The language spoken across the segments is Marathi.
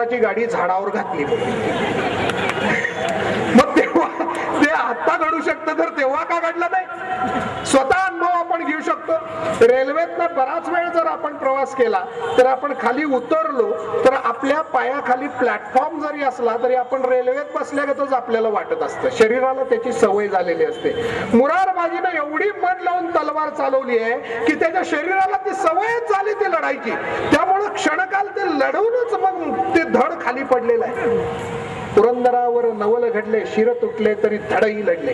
स्वतःची गाडी झाडावर घातली. मग तेव्हा ते आता घडू शकतं तर तेव्हा का घडलं नाही? स्वतः अनुभव आपण घेऊ शकतो. रेल्वेतनं बराच वेळ जर आपण प्रवास केला तर आपण खाली उतरलो तर आपल्या पायाखाली प्लॅटफॉर्म जरी असला तरी आपण रेल्वेत बसल्यागतच आपल्याला वाटत असतं. शरीराला त्याची सवय झालेली असते. मुरारबाजीनं एवढी मन लावून तलवार चालवली आहे की त्याच्या शरीराला ती सवयच झाली ती लढायची. त्यामुळे क्षणकाल ते लढवूनच मग ते धड खाली पडलेलं आहे. पुरंदरावर नवल घडले, शिर तुटले तरी धडही लढले.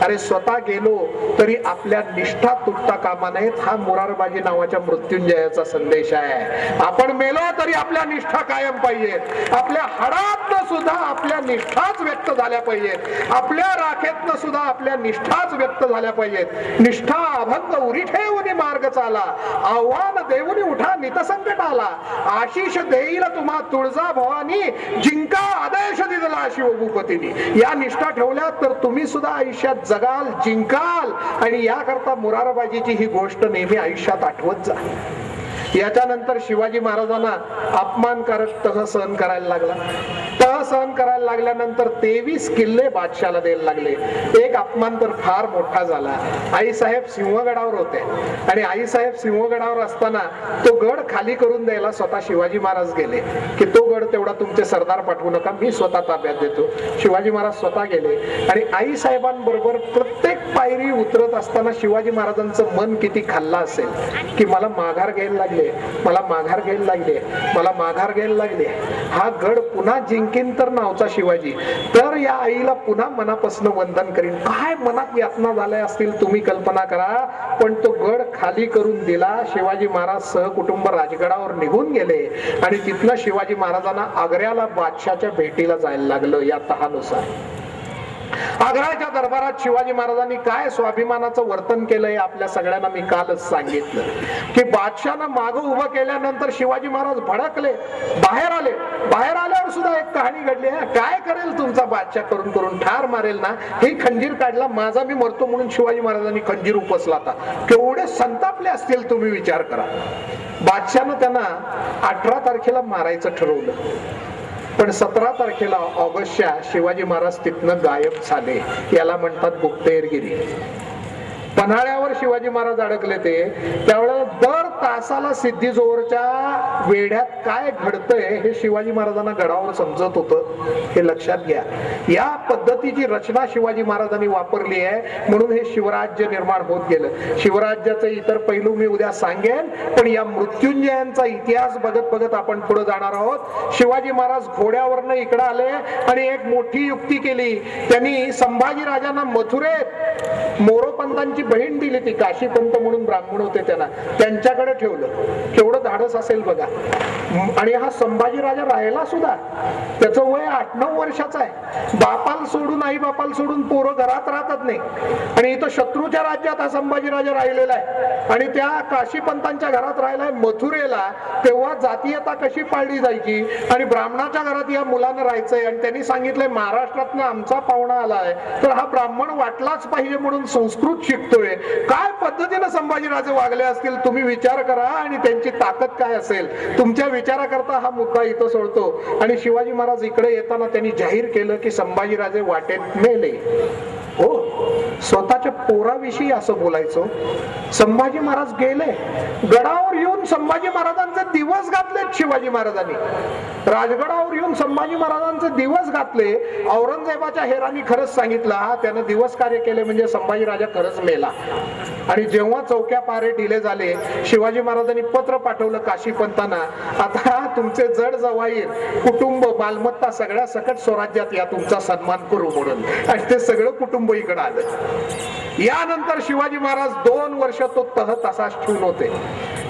अरे स्वतः गेलो तरी आपल्या निष्ठा तुटता कामा नयेत, हा मुरारबाजी नावाच्या मृत्युंजयाचा संदेश आहे. आपण मेलो तरी आपल्या निष्ठा कायम पाहिजेत. आपल्या हाडातनं सुद्धा आपल्या निष्ठाच व्यक्त झाल्या पाहिजेत. आपल्या राखेतनं सुद्धा आपल्या निष्ठाच व्यक्त झाल्या पाहिजेत. निष्ठा अभंग उरी ठेवून मार्ग चाला, आव्हान देऊनी उठा नितसंकट आला, आशिष देईल तुम्हा तुळजा भवानी, जिंका आदेश दिला शिवभूपतीने. या निष्ठा ठेवल्या तर तुम्ही सुद्धा आयुष्यात जगाल, जिंकाल. आणि याकरता मुरारबाजीची ही गोष्ट नेहमी आयुष्यात आठवत जा. याच्यानंतर शिवाजी महाराजांना अपमानकारक तह सहन करायला लागला. तह सहन करायला लागल्यानंतर 23 किल्ले बादशाला द्यायला लागले. एक अपमान तर फार मोठा झाला. आईसाहेब सिंहगडावर होते आणि आईसाहेब सिंहगडावर असताना तो गड खाली करून द्यायला स्वतः शिवाजी महाराज गेले की तो गड तेवढा तुमचे सरदार पाठवू नका, मी स्वतः ताब्यात देतो. शिवाजी महाराज स्वतः गेले आणि आईसाहेबांबरोबर प्रत्येक पायरी उतरत असताना शिवाजी महाराजांचं मन किती खाल्लं असेल की मला माघार घ्यायला लागले, मला माघार घ्यायला लागले, मला माघार घ्यायला लागले. हा गड पुन्हा जिंकेन तर नावचा शिवाजी, तर या आईला पुन्हा मनापासून वंदन करीन. काय मनात यातना झाल्या असतील तुम्ही कल्पना करा. पण तो गड खाली करून दिला. शिवाजी महाराज सहकुटुंब राजगडावर निघून गेले आणि तिथनं शिवाजी महाराजांना आग्र्याला बादशाच्या भेटीला जायला लागलं. या तहानुसार आग्र्याच्या दरबारात शिवाजी महाराजांनी काय स्वाभिमानाचं वर्तन केलंय आपल्या सगळ्यांना मी कालच सांगितलं की बादशानं मागं उभं केल्यानंतर शिवाजी महाराज भडकले, बाहेर आले. बाहेर आल्यावर सुद्धा एक कहाणी घडली. काय करेल तुमचा बादशाह, करून करून ठार मारेल ना. हे खंजीर काढला, माझा मी मरतो म्हणून शिवाजी महाराजांनी खंजीर उपसला होता. केवढे संतापले असतील तुम्ही विचार करा. बादशानं त्यांना 18 तारखेला मारायचं ठरवलं पण 17 तारखेला ऑगस्टच्या शिवाजी महाराज तिथनं गायब झाले. याला म्हणतात गुप्तहेरगिरी. पन्हाळ्यावर शिवाजी महाराज अडकले ते त्यावेळेला दर तासाला सिद्धीजोरच्या वेढ्यात काय घडतंय हे शिवाजी महाराजांना गडावर समजत होतं. हे लक्षात घ्या. या पद्धतीची रचना शिवाजी महाराजांनी वापरली आहे म्हणून हे शिवराज्य निर्माण होत गेलं. शिवराज्याचे इतर पैलू मी उद्या सांगेन पण या मृत्युंजयांचा इतिहास बघत बघत आपण पुढे जाणार आहोत. शिवाजी महाराज घोड्यावरनं इकडे आले आणि एक मोठी युक्ती केली. त्यांनी संभाजी राजांना मथुरेत मोरोपंतांची बहीण दिली, ती काशीपंत म्हणून ब्राह्मण होते, त्यांच्याकडे ठेवलं. केवढं धाडस असेल बघा. आणि हा संभाजी राजा राहिला सुद्धा. त्याचं वय 8-9 वर्षाचं आहे. बापाल सोडून, आई बापाल सोडून पोरं घरात राहतात नाही. आणि इथं शत्रूच्या राज्यात हा संभाजी राजा राहिलेला आहे आणि त्या काशीपंतांच्या घरात राहिलाय मथुरेला. तेव्हा जातीयता कशी पाळली जायची आणि ब्राह्मणाच्या घरात या मुलानं राहायचंय आणि त्यांनी सांगितलंय महाराष्ट्रातनं आमचा पाहुणा आलाय तर हा ब्राह्मण वाटलाच पाहिजे म्हणून संस्कृत शिकतोय. काय पद्धतीने संभाजीराजे वागले असतील तुम्ही विचार करा आणि त्यांची ताकद काय असेल. तुमच्या विचाराकरता हा मुद्दा इथं सोडतो. आणि शिवाजी महाराज इकडे येताना त्यांनी जाहीर केलं की संभाजीराजे वाटेत मेले. हो, स्वतःच्या पोराविषयी असं बोलायचं. संभाजी महाराज गेले, गडावर येऊन संभाजी महाराजांचे दिवस घातलेत शिवाजी महाराजांनी. राजगडावर येऊन संभाजी महाराजांचे दिवस घातले. औरंगजेबाच्या हेरांनी खरंच सांगितलं त्यानं दिवस कार्य केले म्हणजे संभाजी राजा खरंच मेला. आणि जेव्हा चौक्या पारे डिले झाले शिवाजी महाराजांनी पत्र पाठवलं काशीपंतांना, आता तुमचे जड जवाईर कुटुंब मालमत्ता सगळ्या सकट स्वराज्यात या तुमचा सन्मान करू म्हणून. आणि ते सगळं कुटुंब इकडे आलं. यानंतर शिवाजी महाराज 2 वर्ष तो तह तसाच ठेवून होते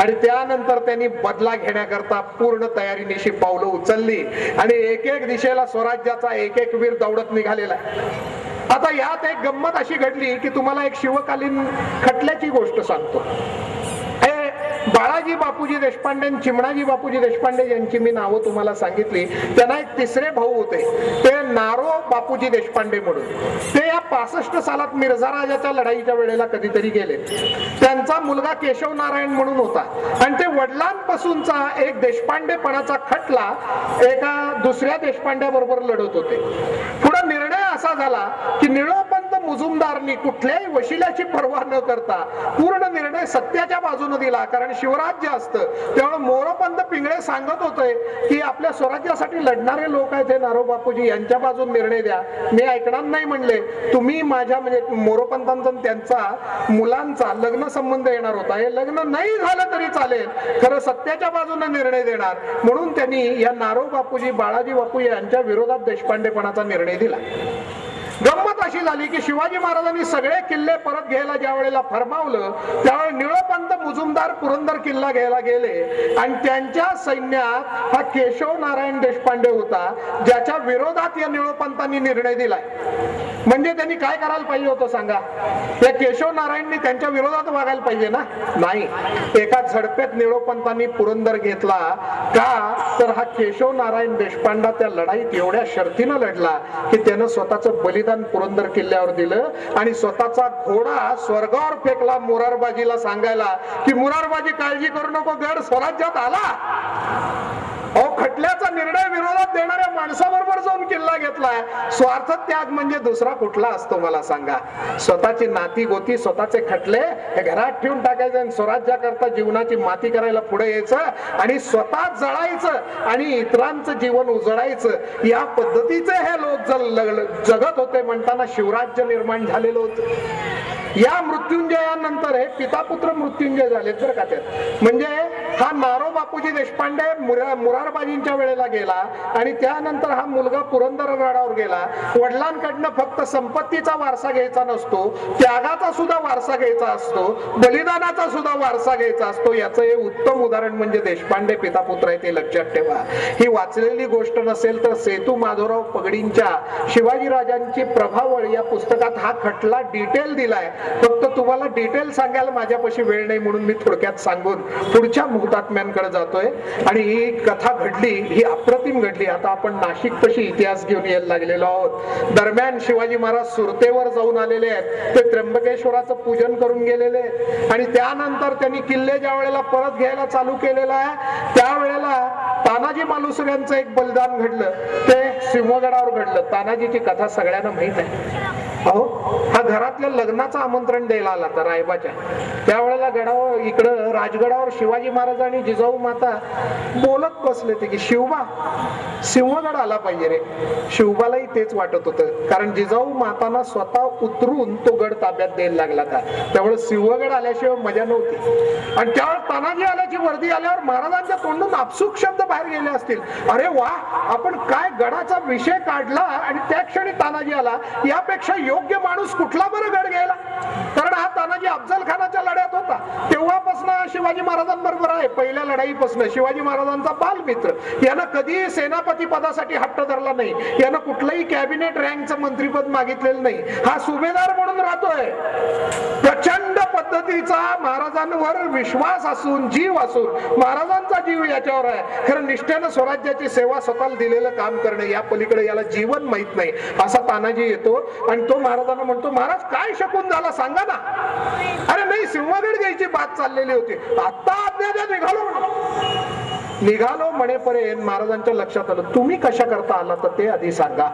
आणि त्यानंतर त्यांनी बदला घेण्याकरता पूर्ण तयारीनिशी पावलं उचलली आणि एक एक दिशेला स्वराज्याचा एक एक वीर दौडत निघालेला. आता यात एक गंमत अशी घडली की तुम्हाला एक शिवकालीन खटल्याची गोष्ट सांगतो. बाळाजी बापूजी देशपांडे, चिमणाजी बापूजी देशपांडे यांची मी नावं तुम्हाला सांगितली. त्यांना एक तिसरे भाऊ होते, ते नारो बापूजी देशपांडे म्हणून. ते या 65 सालात मिर्झा राजाच्या लढाईच्या वेळेला कधीतरी गेले. त्यांचा मुलगा केशव नारायण म्हणून होता आणि ते वडिलांपासूनचा एक देशपांडेपणाचा खटला एका दुसऱ्या देशपांड्या बरोबर लढत होते. पुढे निर्णय असा झाला की निळोपंत मुजुमदारनी कुठल्याही वशिल्याची पर्वा न करता पूर्ण निर्णय सत्याच्या बाजूने दिला. कारण शिवराज्य असतं त्यामुळे मोरोपंत पिंगळे सांगत होते की आपल्या स्वराज्यासाठी लढणारे लोक आहेत हे नारो बापूजी, यांच्या बाजून निर्णय द्या. मी ऐकणार नाही म्हणले. तुम्ही माझ्या म्हणजे मोरोपंतांचा त्यांचा मुलांचा लग्न संबंध येणार होता, हे लग्न नाही झालं तरी चालेल, खरं सत्याच्या बाजूने निर्णय देणार. म्हणून त्यांनी या नारो बापूजी बाळाजी बापू यांच्या विरोधात देशपांडेपणाचा निर्णय दिला. गंमत अशी झाली की शिवाजी महाराजांनी सगळे किल्ले परत घ्यायला ज्या वेळेला फरमावलं त्यावेळेस निळोपंत मुजुमदार पुरंदर किल्ला घ्यायला गेले आणि त्यांच्या सैन्यात हा केशव नारायण देशपांडे होता, ज्याच्या विरोधात या निळोपंतांनी निर्णय दिलाय. म्हणजे त्यांनी काय करायला पाहिजे होतं सांगा? या केशव नारायणनी त्यांच्या विरोधात वागायला पाहिजे ना? नाही. एका झडपेत निळोपंतांनी पुरंदर घेतला. का तर हा केशव नारायण देशपांडा त्या लढाईत एवढ्या शर्तीनं लढला की त्यानं स्वतःचं बलिदान पुरंदर किल्ल्यावर दिलं आणि स्वतःचा घोडा स्वर्गावर फेकला मुरारबाजीला सांगायला की मुरारबाजी काळजी करू नको, गड स्वराज्यात आला. अहो, खटल्याचा निर्णय विरोधात देणाऱ्या माणसाबरोबर जाऊन किल्ला घेतलाय. स्वार्थ त्याग म्हणजे दुसरा कुठला असतो मला सांगा? स्वतःची नाती गोती स्वतःचे खटले हे घरात ठेवून टाकायचे आणि स्वराज्याकरता जीवनाची माती करायला पुढे यायचं आणि स्वतः जळायचं आणि इतरांचं जीवन उजळायचं. या पद्धतीचे हे लोक जगत होते म्हणताना शिवराज्य निर्माण झालेलं होतं. या मृत्युंजयानंतर हे पितापुत्र मृत्युंजय झालेत बरं का त्यात. म्हणजे हा नारो बापूजी देशपांडे मुरारबाजींच्या वेळेला गेला आणि त्यानंतर हा मुलगा पुरंदरगडावर गेला. वडिलांकडनं फक्त संपत्तीचा वारसा घ्यायचा नसतो, त्यागाचा सुद्धा वारसा घ्यायचा असतो, बलिदानाचा सुद्धा वारसा घ्यायचा असतो. याचं हे उत्तम उदाहरण म्हणजे देशपांडे पितापुत्र आहे, ते लक्षात ठेवा. ही वाचलेली गोष्ट नसेल तर सेतू माधवराव पगडींच्या शिवाजी राजांची प्रभावळ या पुस्तकात हा खटला डिटेल दिलाय. फक्त तुम्हाला डिटेल सांगायला माझ्यापाशी वेळ नाही म्हणून मी थोडक्यात सांगून पुढच्या हुतात्म्यांकडे जातोय. आणि ही कथा घडली, ही अप्रतिम घडली. आता आपण नाशिक तशी इतिहास घेऊन यायला लागलेलो आहोत. दरम्यान शिवाजी महाराज सुरतेवर जाऊन आलेले आहेत, ते त्र्यंबकेश्वराचं पूजन करून गेलेले आणि त्यानंतर त्यांनी किल्ले ज्या वेळेला परत घ्यायला चालू केलेला आहे त्यावेळेला तानाजी मालुसरे यांचं एक बलिदान घडलं, ते सिंहगडावर घडलं. तानाजीची कथा सगळ्यांना माहित आहे. अहो, हा घरातल्या लग्नाचं आमंत्रण द्यायला आला तर रायबाच्या त्यावेळेला गडावर इकडं राजगडावर शिवाजी महाराज आणि जिजाऊ माता बोलत बसले ते की शिवबा सिंहगड आला पाहिजे रे. शिवबालाही तेच वाटत होतं, कारण जिजाऊ मातांना स्वतः उतरून तो गड ताब्यात द्यायला लागला था. त्यामुळे सिंहगड आल्याशिवाय मजा नव्हती. आणि त्यावेळेस तानाजी आल्याची वर्दी आल्यावर महाराजांच्या तोंडून आपसुक शब्द बाहेर गेले असतील, अरे वा, आपण काय गडाचा विषय काढला आणि त्या क्षणी तानाजी आला. यापेक्षा योग्य माणूस कुठला बरं गड घ्यायला? कारण हा तानाजी अफजल खानाच्या लढ्यात होता, तेव्हापासून शिवाजी महाराजांबरोबर आहे. पहिल्या लढाईपासून शिवाजी महाराजांचा बालमित्र. यानं कधीही सेनापती पदासाठी हट्ट धरला नाही, यानं कुठलंही कॅबिनेट रँकचं मंत्रीपद मागितलेलं नाही. हा सुभेदार म्हणून राहतोय. प्रचंड पद्धतीचा महाराजांवर विश्वास असून, जीव असून, महाराजांचा जीव याच्यावर आहे. खरं निष्ठेनं स्वराज्याची सेवा स्वतःला दिलेलं काम करणं, या पलीकडे याला जीवन माहित नाही. असा तानाजी येतो आणि तो महाराजांना म्हणतो, महाराज काय शकून झाला सांगा ना. अरे नाही, सिंहगड घ्यायची बात चाललेली होती, आता आज्ञा निघालो म्हणेपर्यंत महाराजांच्या लक्षात आलं, तुम्ही कशा करता आला तर ते आधी सांगा.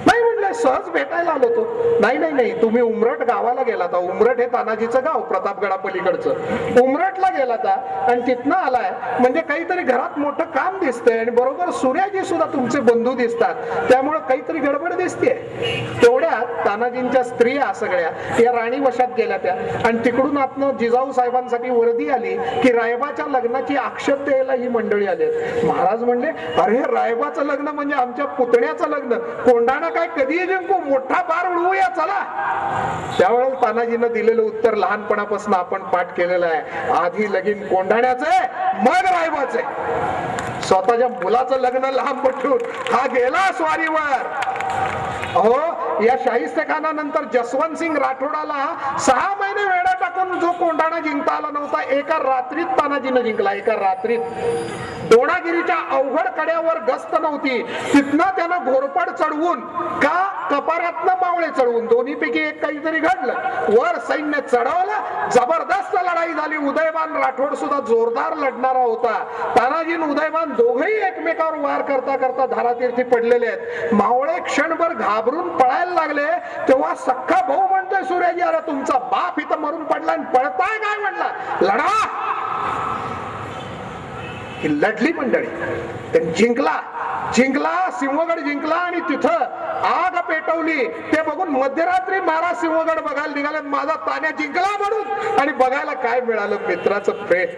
नाही म्हणले, सहज भेटायला आलो तो. नाही नाही नाही, तुम्ही उमरट गावाला गेला होता. उमरट हे तानाजीचं गाव, प्रतापगडा पलीकडचं. उमरटला गेला होता आणि तिथनं आलाय म्हणजे काहीतरी घरात मोठं काम दिसतंय आणि बरोबर सूर्याजी सुद्धा तुमचे बंधू दिसतात, त्यामुळे काहीतरी गडबड दिसते. तेवढ्यात तानाजींच्या स्त्रिया सगळ्या या राणी वशात गेल्या त्या आणि तिकडून आतनं जिजाऊ साहेबांसाठी वर्दी आली की रायबाच्या लग्नाची आक्षेप द्यायला ही मंडळी आली. महाराज म्हणले, अरे रायबाचं लग्न म्हणजे आमच्या पुतण्याचं लग्न, कोंडाणा काय कधी जिंकू, मोठा बार उडवूया चला. त्यावेळेस तानाजीनं दिलेलं उत्तर लहानपणापासून आपण पाठ केलेलं आहे, आधी लगीन कोंडाण्याचे मग रायबाचे. स्वतःच्या मुलाचं लग्न लांब पठून हा गेला स्वारीवर. अहो, या शाहिस्ते खानानंतर जसवंत सिंग राठोडाला 6 महिने वेडा टाकून वर्षातून जो कोंढाणा जिंकता आला नव्हता एका रात्रीत तानाजीनं जिंकला. एका रात्रीत दोणागिरीच्या अवघड कड्यावर गस्त नव्हती, तिथनं त्यानं घोरपड चढवून का कपारातनं मावळे चढवून दोन्हीपैकी एक काहीतरी घडलं. वर सैन्य चढवलं, जबरदस्त लढाई झाली. उदयवान राठोड सुद्धा जोरदार लढणारा होता. तानाजी आणि उदयवान दोघेही एकमेकावर वार करता करता धारातीर्थी पडलेले आहेत. मावळे क्षणभर घाबरून पळायला लागले तेव्हा सख्खा भाऊ म्हणतोय सूर्याजी, अरे तुमचा बाप इथं मरून पडला आणि पळताय काय? म्हणला लढा. ही लढली मंडळी, जिंकला सिंहगड जिंकला आणि तिथं आग पेटवली. ते बघून मध्यरात्री महाराज सिंहगड बघायला निघाले. माझा तान्या जिंकला म्हणून, आणि बघायला काय मिळालं? मित्राचं प्रेत,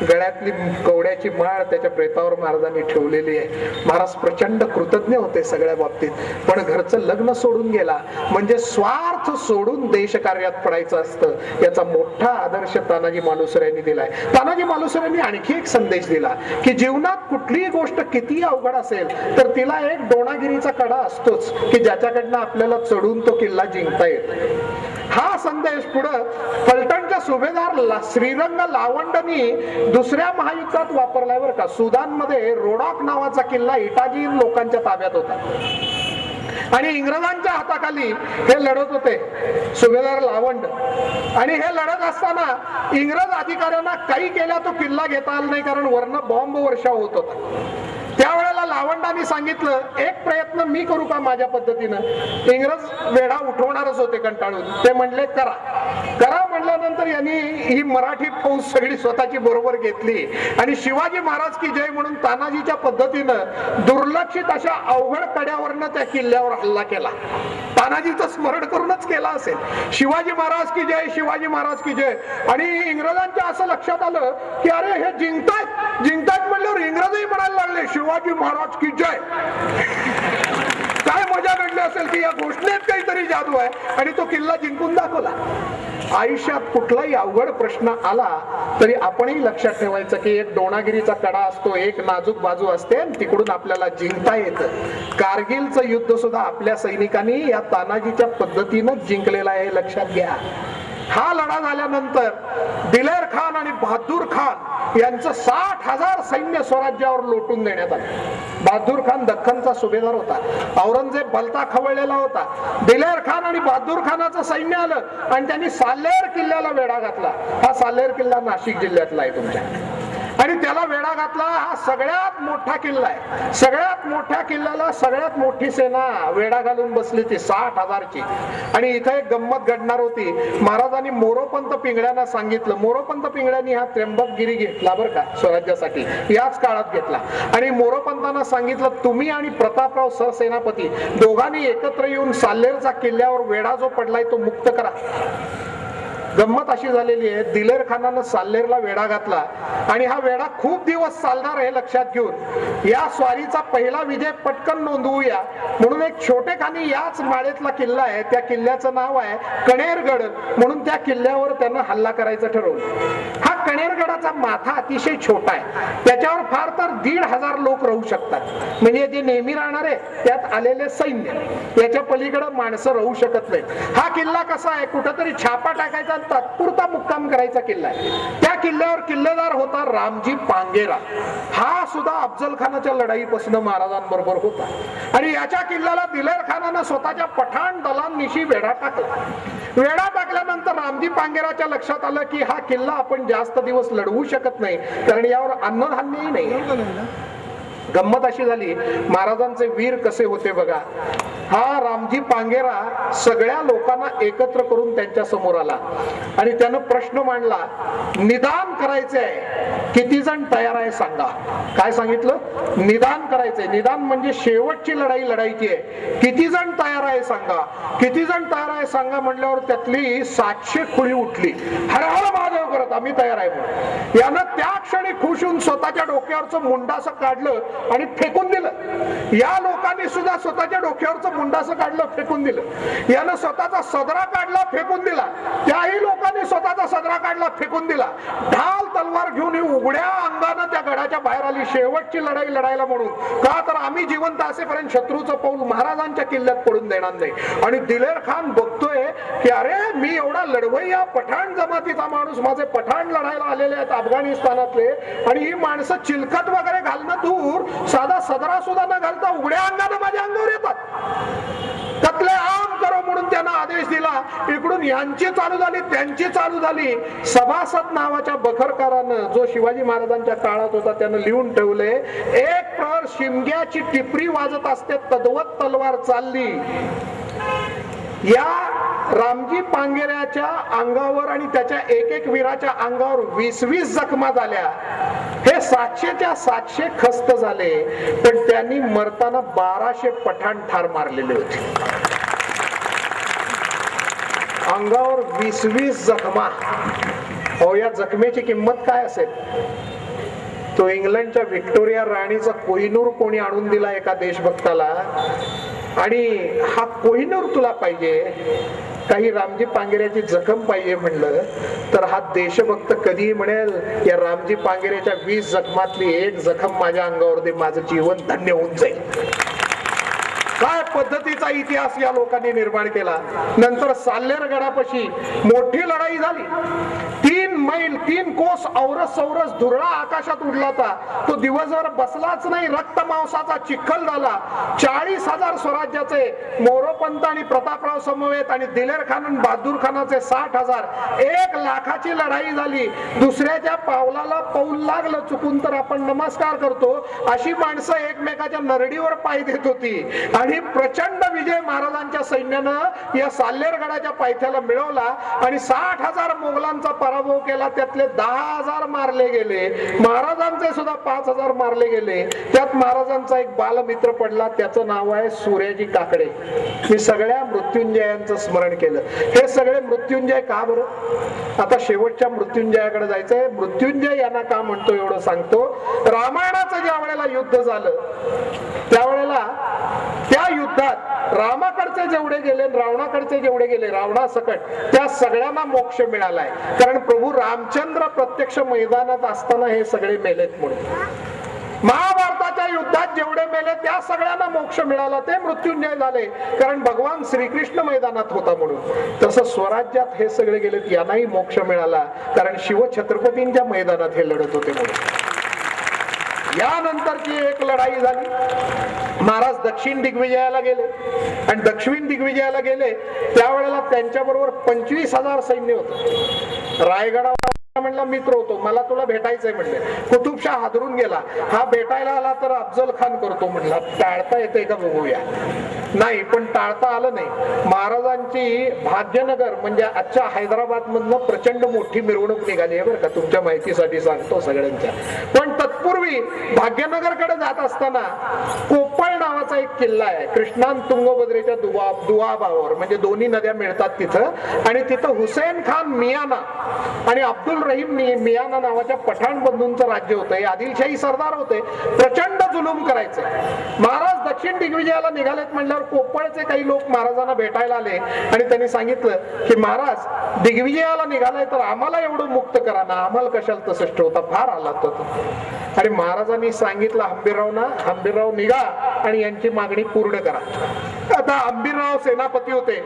गळ्यातली कवड्याची माळ त्याच्या प्रेतावर महाराजांनी ठेवलेली आहे. महाराज प्रचंड कृतज्ञ होते सगळ्या बाबतीत, पण घरचं लग्न सोडून गेला म्हणजे स्वार्थ सोडून देश कार्यात पडायचं असतं. याचा मोठा आदर्श तानाजी मालुसऱ्यांनी दिलाय. तानाजी मालुसऱ्यांनी आणखी एक संदेश दिला की जीवनात कुठलीही गोष्ट किती अवघड असेल तर तिला एक दोणागिरीचा कडा असतोच की ज्याच्याकडनं आपल्याला चढून तो किल्ला जिंकता येतो. हा संदेश पुढे फलटणच्या सुभेदार श्रीरंग लावंडनी दुसऱ्या महायुद्धात वापरलाय बरं का. सुदान मध्ये रोडॉक नावाचा किल्ला इटाजी लोकांच्या ताब्यात होता आणि इंग्रजांच्या हाताखाली हे लढत होते सुभेदार लावंड. आणि हे लढत असताना इंग्रज अधिकाऱ्यांना काही केल्या तो किल्ला घेता आला नाही, कारण वरनं बॉम्ब वर्षाव होत होता. त्यावेळेला लावंडांनी सांगितलं एक प्रयत्न मी करू का माझ्या पद्धतीनं. इंग्रज वेढा उठवणारच होते कंटाळून. ते म्हणले करा. म्हणल्यानंतर यांनी ही मराठी फौज सगळी स्वतःची बरोबर घेतली आणि शिवाजी महाराज की जय म्हणून तानाजीच्या पद्धतीनं दुर्लक्षित अशा अवघड कड्यावरनं त्या किल्ल्यावर हल्ला केला. तानाजीचं स्मरण करूनच केला असेल, शिवाजी महाराज की जय, शिवाजी महाराज की जय. आणि इंग्रजांच्या असं लक्षात आलं की अरे हे जिंकतायत म्हणल्यावर इंग्रजही म्हणायला लागले शिवाजी महाराज की जय. काय मजा घडली असेल की या घोषणेत काहीतरी जादू आहे आणि तो किल्ला जिंकून दाखवला. आयुष्यात कुठलाही अवघड प्रश्न आला तरी आपणही लक्षात ठेवायचं की एक दोणागिरीचा कडा असतो, एक नाजूक बाजू असते आणि तिकडून आपल्याला जिंकता येतं. कारगिलचं युद्ध सुद्धा आपल्या सैनिकांनी या तानाजीच्या पद्धतीनं जिंकलेलं आहे, लक्षात घ्या. हा लढा झाल्यानंतर दिलेर खान आणि बहादूर खान यांचं 60,000 सैन्य स्वराज्यावर लोटून देण्यात आलं. बहादूर खान दख्खनचा सुभेदार होता, औरंगजेब भलता खवळलेला होता. दिलेर खान आणि बहादूर खानाचं सैन्य आलं आणि त्यांनी साल्हेर किल्ल्याला वेढा घातला. हा साल्हेर किल्ला नाशिक जिल्ह्यातला आहे तुमच्या, आणि त्याला वेढा घातला. हा सगळ्यात मोठा किल्ला आहे. सगळ्यात मोठ्या किल्ल्याला सगळ्यात मोठी सेना वेढा घालून बसली ती 60,000ची. आणि इथे एक गंमत घडणार होती. महाराजांनी मोरोपंत पिंगळ्यांना सांगितलं. मोरोपंत पिंगळ्यांनी हा त्र्यंबकगिरी घेतला बरं का स्वराज्यासाठी, याच काळात घेतला. आणि मोरोपंतांना सांगितलं तुम्ही आणि प्रतापराव सरसेनापती दोघांनी एकत्र येऊन साल्हेरचा किल्ल्यावर वेढा जो पडलाय तो मुक्त करा. गंमत अशी झालेली आहे, दिलेर खानानं साल्हेरला वेढा घातला आणि हा वेढा खूप दिवस चालणार हे लक्षात घेऊन या स्वारीचा पहिला विजय पटकन नोंदवूया म्हणून एक छोटेखानी याच माळेतला किल्ला आहे, त्या किल्ल्याचं नाव आहे कणेरगड, म्हणून त्या किल्ल्यावर त्यानं हल्ला करायचं ठरवलं. हा कणेरगडाचा माथा अतिशय छोटा आहे, त्याच्यावर फार तर 1,500 लोक राहू शकतात, म्हणजे जे नेहमी राहणारे त्यात आलेले सैन्य, याच्या पलीकडे माणसं राहू शकत नाही. हा किल्ला कसा आहे, कुठेतरी छापा टाकायचा तात्पुरता मुक्काम करायचा किल्ला आहे. त्या किल्ल्यावर किल्लेदार होता रामजी पांगेरा. हा सुद्धा अफजल खानाच्या लढाईपासून महाराजांबरोबर होता आणि याच्या किल्ल्याला दिलेर खानानं स्वतःच्या पठाण दलांनिशी वेढा टाकला. वेढा टाकल्यानंतर रामजी पांगेराच्या लक्षात आलं की हा किल्ला आपण जास्त दिवस लढवू शकत नाही, कारण यावर अन्नधान्यही नाही. गंमत अशी झाली, महाराजांचे वीर कसे होते बघा. हा रामजी पांगेरा सगळ्या लोकांना एकत्र करून त्यांच्या समोर आला आणि त्यानं प्रश्न मांडला, निदान करायचंय, किती जण तयार आहे सांगा. काय सांगितलं? निदान करायचंय. निदान म्हणजे शेवटची लढाई लढायची आहे. किती जण तयार आहे सांगा. किती जण तयार आहे सांगा म्हणल्यावर त्यातली 700 खुळी उठली. हर हर महादेव करत आम्ही तयार आहे म्हणून. यानं त्या क्षणी खुश होऊन स्वतःच्या डोक्यावरचं मुंड असं काढलं आणि फेकून दिलं. या लोकांनी सुद्धा स्वतःच्या डोक्यावरचं मुंडासं काढलं, फेकून दिलं. यानं स्वतःचा सदरा काढला, फेकून दिला. त्याही लोकांनी स्वतःचा सदरा काढला, फेकून दिला. ढाल तलवार घेऊन ही उघड्या अंगानं त्या गडाच्या बाहेर आली, शेवटची लढाई लढायला म्हणून. का तर आम्ही जिवंत असेपर्यंत शत्रूचं पाऊल महाराजांच्या किल्ल्यात पडून देणार नाही. आणि दिलेर खान बघतोय की अरे मी एवढा लढवय्या पठाण जमातीचा माणूस, माझे पठाण लढायला आलेले आहेत अफगाणिस्तानातले, आणि ही माणसं चिलखत वगैरे घालणं दूर, साधा सदरा सुद्धा न घालता उघड्या अंगानं माझ्या अंगावर येतात. त्यातले आम करो म्हणून त्यांना आदेश दिला. इकडून यांची चालू झाली, त्यांची चालू झाली. सभासद नावाच्या बखरकारानं, जो शिवाजी महाराजांच्या काळात होता, त्यानं लिहून ठेवले, एक प्रहर शिमग्याची टिपरी वाजत असते तद्वत तलवार चालली. या रामजी पांगेऱ्याच्या अंगावर आणि त्याच्या एक एक वीराच्या अंगावर 20-20 जखमा झाल्या. हे 700च्या 700 खस्त झाले, पण त्यांनी मरताना 1200 पठाण ठार मारलेले होते. अंगावर 20-20 जखमा. हो, या जखमेची किंमत काय असेल? तो इंग्लंडच्या व्हिक्टोरिया राणीचा कोहिनूर कोणी आणून दिला एका देशभक्ताला, आणि हा कोहिनूर तुला पाहिजे, काही रामजी पांगेऱ्याची जखम पाहिजे म्हणलं तर हा देशभक्त कधी म्हणेल या रामजी पांगेऱ्याच्या 20 जखमातली एक जखम माझ्या अंगावर दे, माझं जीवन धन्य होऊन जाईल. काय पद्धतीचा इतिहास या लोकांनी निर्माण केला. नंतर साल्हेर गडापाशी मोठी लढाई झाली. 3 मैल 3 कोस औरस सौरस धुरळा आकाशात उडला होता. तो दिवसभर बसलाच नाही, रक्त मांसाचा चिखल झाला. 40,000 स्वराज्याचे मोरोपंत आणि प्रतापराव समवेत आणि दिलेर खान आणि बहादूर खानाचे 60,000, 1 लाखाची लढाई झाली. दुसऱ्याच्या पावलाला पाऊल लागलं चुकून तर आपण नमस्कार करतो, अशी माणसं एकमेकाच्या नरडीवर पाय देत होती. आणि प्रचंड विजय महाराजांच्या सैन्यानं या साल्हेर गडाच्या पायथ्याला मिळवला आणि 60,000 मोगलांचा पराभव केला. त्यातले 10,000 मारले गेले. महाराजांचे सुद्धा 5,000 मारले गेले. त्यात महाराजांचा एक बालमित्र पडला, त्याचं नाव आहे सूर्याजी काकडे. मी सगळ्या मृत्युंजयांचं स्मरण केलं. हे सगळे मृत्युंजय का बरं? आता शेवटच्या मृत्युंजयाकडे जायचंय. मृत्युंजय यांना का म्हणतो एवढं सांगतो. रामायणाचं ज्या वेळेला युद्ध झालं त्यावेळेला त्या युद्धात रामाकडचे जेवढे गेले, रावणाकडचे जेवढे गेले, रावणासकट, त्या सगळ्यांना मोक्ष मिळालाय. कारण प्रभू रामचंद्र प्रत्यक्ष मैदानात असताना हे सगळे मेलेत म्हणून. महाभारताच्या युद्धात जेवढे मेले त्या सगळ्यांना मोक्ष मिळाला, ते मृत्युंजय झाले, कारण भगवान श्रीकृष्ण मैदानात होता म्हणून. तसं स्वराज्यात हे सगळे गेलेत, यांनाही मोक्ष मिळाला, कारण शिवछत्रपतींच्या मैदानात हे लढत होते म्हणून. यानंतरची एक लढाई झाली. महाराज दक्षिण दिग्विजयाला गेले आणि दक्षिण दिग्विजयाला गेले त्यावेळेला त्यांच्या बरोबर 25,000 सैन्य होतं. रायगडावर म्हणला मित्र होतो, मला तुला भेटायचंय म्हणले. कुतुबशाह हादरून गेला. हा भेटायला आला तर अफजल खान करतो म्हणला. टाळता येते का बघूया. नाही, पण टाळता आलं नाही. महाराजांची भाग्यनगर म्हणजे आजच्या हैदराबाद मधनं प्रचंड मोठी मिरवणूक निघाली आहे बरं का, तुमच्या माहितीसाठी सांगतो सगळ्यांच्या. पण तत्पूर्वी भाग्यनगरकडे जात असताना कोपळ नावाचा एक किल्ला आहे, कृष्णा आणि तुंगभद्रेच्या दुआबावर, म्हणजे दोन्ही नद्या मिळतात तिथं. आणि तिथं हुसेन खान मियाना आणि अब्दुल रहीम मियाना नावाच्या पठाण बंधूंचं राज्य होतं. हे आदिलशाही सरदार होते, प्रचंड जुलूम करायचे. महाराज दक्षिण दिग्विजयाला निघालेत म्हणल्यावर कोपळचे काही लोक महाराजांना भेटायला आले आणि त्यांनी सांगितलं की महाराज दिग्विजयाला निघालाय तर आम्हाला एवढं मुक्त करा ना, आम्हाला कशाला तसंच ठेवता, फार आला तर. आणि महाराजांनी सांगितलं हंबीररावना, हंबीरराव निघा आणि यांची मागणी पूर्ण करा. आता हंबीरराव सेनापती होते,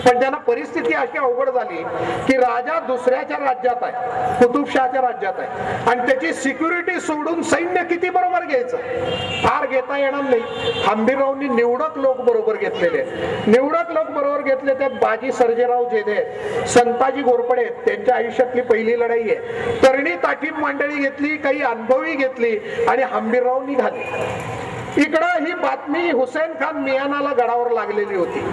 पण त्यांना परिस्थिती अशी अवघड झाली की राजा दुसऱ्याच्या राज्यात आहे, कुतुबशहाच्या राज्यात आहे, आणि त्याची सिक्युरिटी सोडून सैन्य किती बरोबर घ्यायचं, फार घेता येणार नाही. हंबीररावनी निवडक लोक बरोबर घेतलेले. निवडक लोक बरोबर घेतले त्यात बाजी सर्जेराव जेधे, संताजी घोरपडे, त्यांच्या आयुष्यातली पहिली लढाई आहे. तरणी ताठीब मंडळी घेतली, काही अनुभवी घेतली आणि हंबीरराव निघाले. इकडं ही बातमी हुसेन खान मियानाला गडावर लागलेली होती.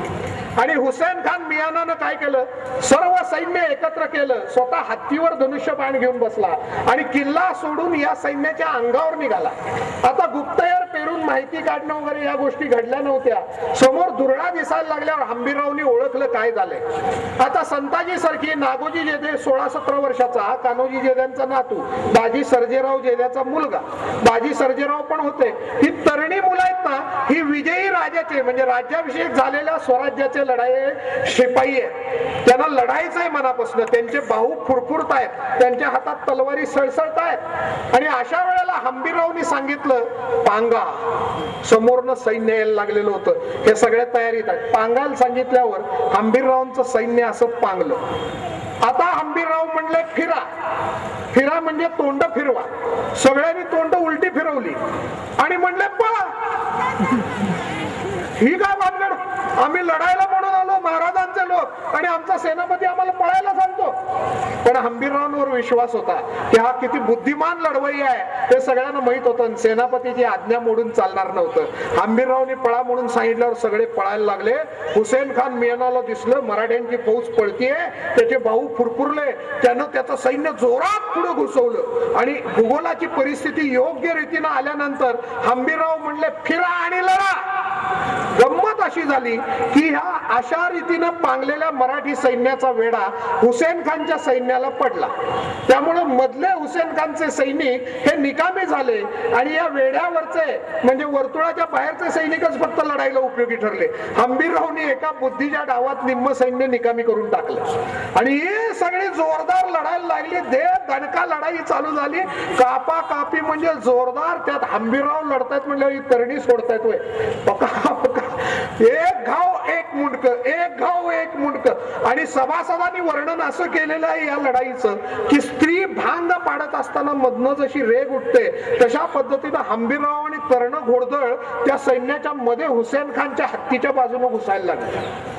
आणि हुसेन खान मियानानं काय केलं, सर्व सैन्य एकत्र केलं, स्वतः हत्तीवर धनुष्यबाण घेऊन बसला आणि किल्ला सोडून या सैन्याच्या अंगावर निघाला. आता गुप्तहेर पेरून माहिती काढणं वगैरे या गोष्टी घडल्या नव्हत्या. समोर दुर्ळा दिसायला लागल्यावर हंबीररावनी ओळखलं काय झालंय. आता संताजी सारखी नागोजी जेधे 16-17 वर्षाचा, कान्होजी जेध्यांचा नातू, बाजी सर्जेराव जेध्याचा मुलगा, बाजी सर्जेराव पण होते. ही तरणी मुलं आहेत ना, स्वराज्याचे म्हणजे राज्याभिषेक झालेल्या स्वराज्याचे लढाई शिपाई आहेत, त्यांना लढायचंय मनापासून, त्यांचे बाहू फुरफुरत आहेत, त्यांच्या हातात तलवारी सळसळत आहेत. आणि अशा वेळेला हंबीररावनी सांगितलं पांगा. समोरनं सैन्य यायला लागलेलं होतं, हे सगळ्या तयारीत आहेत. पांगायला सांगितल्यावर हंबीररावांचं सैन्य असं पांगलं. आता हंबीरराव म्हणले फिरा. फिरा म्हणजे तोंड फिरवा. सगळ्यांनी तोंड उलटी फिरवली आणि म्हणले पळा. ही काय भानगड, आम्ही लढायला म्हणून आलो महाराजांचे लोक आणि आमचा सेनापती आम्हाला पळायला सांगतो. पण हंबीररावांवर विश्वास होता की हा किती बुद्धिमान लढवई आहे हे सगळ्यांना माहित होतं. सेनापतीची आज्ञा मोडून चालणार नव्हतं. हंबीररावने पळा म्हणून सांगितल्यावर सगळे पळायला लागले. हुसेन खान मियानाला दिसलं मराठ्यांची फौज पळतीये, त्याचे बाहू फुरफुरले, त्यानं त्याचं सैन्य जोरात पुढे घुसवलं आणि भूगोलाची परिस्थिती योग्य रीतीने आल्यानंतर हंबीरराव म्हणले फिरा आणि लढा. गंमत अशी झाली की ह्या अशा रीतीने पांगलेल्या मराठी सैन्याचा वेढा हुसेन खानच्या सैन्याला पडला. त्यामुळे मधले हुसेन खानचे सैनिक हे निकामी झाले आणि या वेढ्यावरचे म्हणजे वर्तुळाच्या बाहेरचे सैनिकच फक्त लढाईला उपयोगी ठरले. हंबीररावने एका बुद्धीच्या डावात निम्म सैन्य निकामी करून टाकलं आणि ही सगळी जोरदार लढायला लागली. दणका लढाई चालू झाली. कापा कापी म्हणजे जोरदार. त्यात हंबीरराव लढतायत म्हणजे ही तरणी सोडतायत वय. एक घाव एक मुंडक, एक घाव एक मुंडक. आणि सभासदांनी वर्णन असं केलेलं आहे या लढाईचं की स्त्री भांग पाडत असताना मधनं जशी रेग उठते तशा पद्धतीनं हंबीरराव आणि तर्ण घोडदळ त्या सैन्याच्या मध्ये हुसेन खानच्या हत्तीच्या बाजूने घुसायला लागले.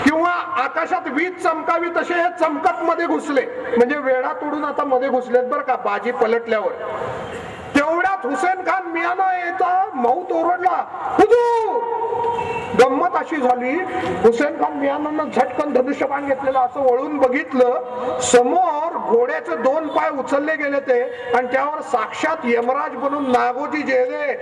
किंवा आकाशात वीज चमकावी तसे हे चमकत मध्ये घुसले. म्हणजे वेढा तोडून आता मध्ये घुसलेत बरं का बाजी पलटल्यावर. तेवढ्यात हुसेन खान मियाना येता मौत ओरडला हुजूर. गंमत अशी झाली, हुसेन खान मियानानं झटकन धनुष्यबाण घेतलेलं असं वळून बघितलं. समोर घोड्याचे 2 पाय उचलले गेले ते आणि त्यावर साक्षात यमराज बनून नागोजी जेले